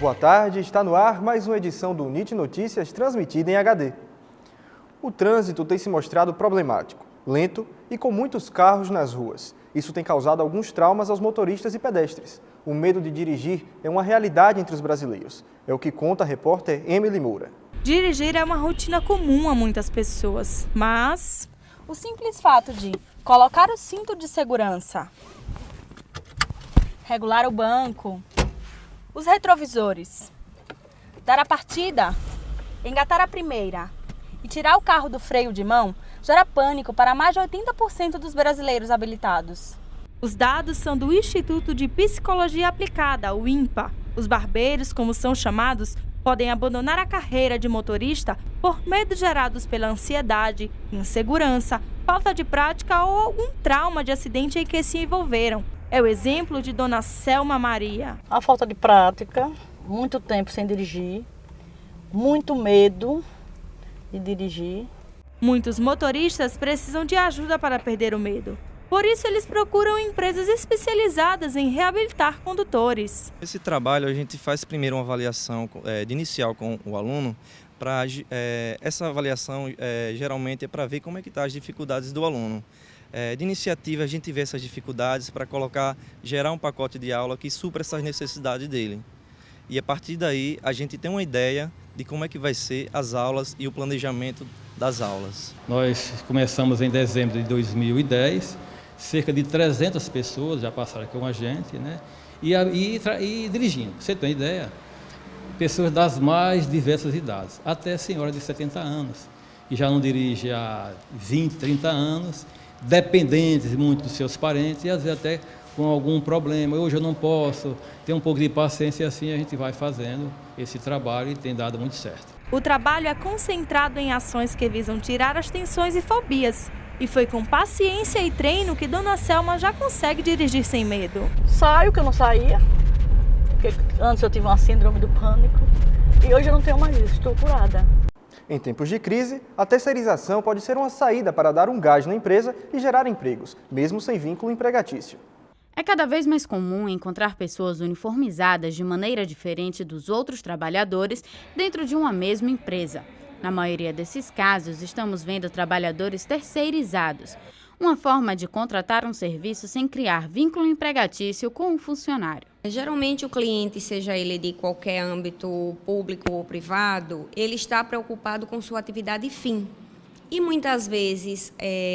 Boa tarde, está no ar mais uma edição do NIT Notícias transmitida em HD. O trânsito tem se mostrado problemático, lento e com muitos carros nas ruas. Isso tem causado alguns traumas aos motoristas e pedestres. O medo de dirigir é uma realidade entre os brasileiros. É o que conta a repórter Emily Moura. Dirigir é uma rotina comum a muitas pessoas, mas o simples fato de colocar o cinto de segurança, regular o banco, os retrovisores, dar a partida, engatar a primeira e tirar o carro do freio de mão gera pânico para mais de 80% dos brasileiros habilitados. Os dados são do Instituto de Psicologia Aplicada, o INPA. Os barbeiros, como são chamados, podem abandonar a carreira de motorista por medos gerados pela ansiedade, insegurança, falta de prática ou algum trauma de acidente em que se envolveram. É o exemplo de Dona Selma Maria. A falta de prática, muito tempo sem dirigir, muito medo de dirigir. Muitos motoristas precisam de ajuda para perder o medo. Por isso, eles procuram empresas especializadas em reabilitar condutores. Esse trabalho a gente faz primeiro uma avaliação de inicial com o aluno. Essa avaliação geralmente é para ver como é que estão as dificuldades do aluno. De iniciativa a gente vê essas dificuldades para gerar um pacote de aula que supra essas necessidades dele. E a partir daí a gente tem uma ideia de como é que vai ser as aulas e o planejamento das aulas. Nós começamos em dezembro de 2010, cerca de 300 pessoas já passaram aqui com a gente, né? E dirigindo, pra você ter uma ideia, pessoas das mais diversas idades, até senhora de 70 anos, que já não dirige há 20, 30 anos, dependentes muito dos seus parentes e às vezes até com algum problema. Hoje eu não posso, ter um pouco de paciência e assim a gente vai fazendo esse trabalho e tem dado muito certo. O trabalho é concentrado em ações que visam tirar as tensões e fobias. E foi com paciência e treino que Dona Selma já consegue dirigir sem medo. Saio que eu não saía, porque antes eu tive uma síndrome do pânico e hoje eu não tenho mais isso, estou curada. Em tempos de crise, a terceirização pode ser uma saída para dar um gás na empresa e gerar empregos, mesmo sem vínculo empregatício. É cada vez mais comum encontrar pessoas uniformizadas de maneira diferente dos outros trabalhadores dentro de uma mesma empresa. Na maioria desses casos, estamos vendo trabalhadores terceirizados, uma forma de contratar um serviço sem criar vínculo empregatício com o funcionário. Geralmente o cliente, seja ele de qualquer âmbito público ou privado, ele está preocupado com sua atividade fim. E muitas vezes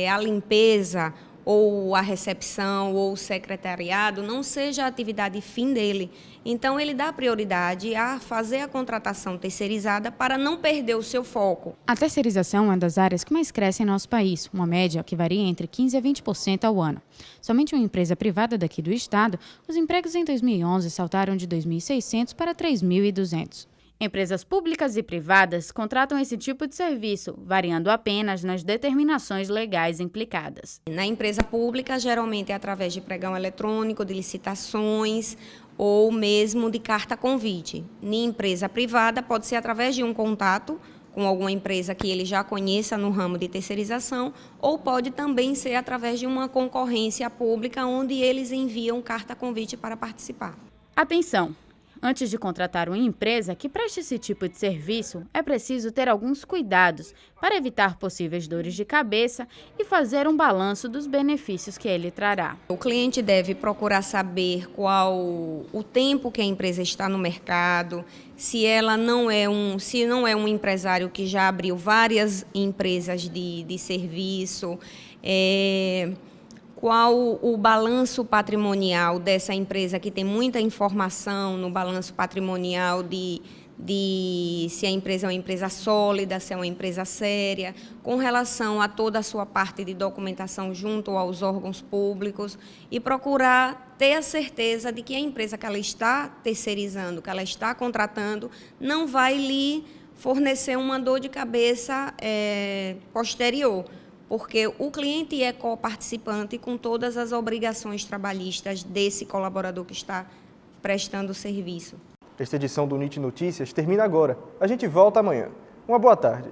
a limpeza ou a recepção ou o secretariado não seja a atividade fim dele. Então, ele dá prioridade a fazer a contratação terceirizada para não perder o seu foco. A terceirização é uma das áreas que mais cresce em nosso país, uma média que varia entre 15% a 20% ao ano. Somente uma empresa privada daqui do estado, os empregos em 2011 saltaram de 2.600 para 3.200. Empresas públicas e privadas contratam esse tipo de serviço, variando apenas nas determinações legais implicadas. Na empresa pública, geralmente é através de pregão eletrônico, de licitações ou mesmo de carta convite. Na empresa privada, pode ser através de um contato com alguma empresa que ele já conheça no ramo de terceirização, ou pode também ser através de uma concorrência pública, onde eles enviam carta convite para participar. Atenção! Antes de contratar uma empresa que preste esse tipo de serviço, é preciso ter alguns cuidados para evitar possíveis dores de cabeça e fazer um balanço dos benefícios que ele trará. O cliente deve procurar saber qual o tempo que a empresa está no mercado, se não é um empresário que já abriu várias empresas de serviço, qual o balanço patrimonial dessa empresa, que tem muita informação no balanço patrimonial de se a empresa é uma empresa sólida, se é uma empresa séria, com relação a toda a sua parte de documentação junto aos órgãos públicos e procurar ter a certeza de que a empresa que ela está terceirizando, que ela está contratando, não vai lhe fornecer uma dor de cabeça posterior. Porque o cliente é coparticipante com todas as obrigações trabalhistas desse colaborador que está prestando o serviço. Esta edição do NIT Notícias termina agora. A gente volta amanhã. Uma boa tarde.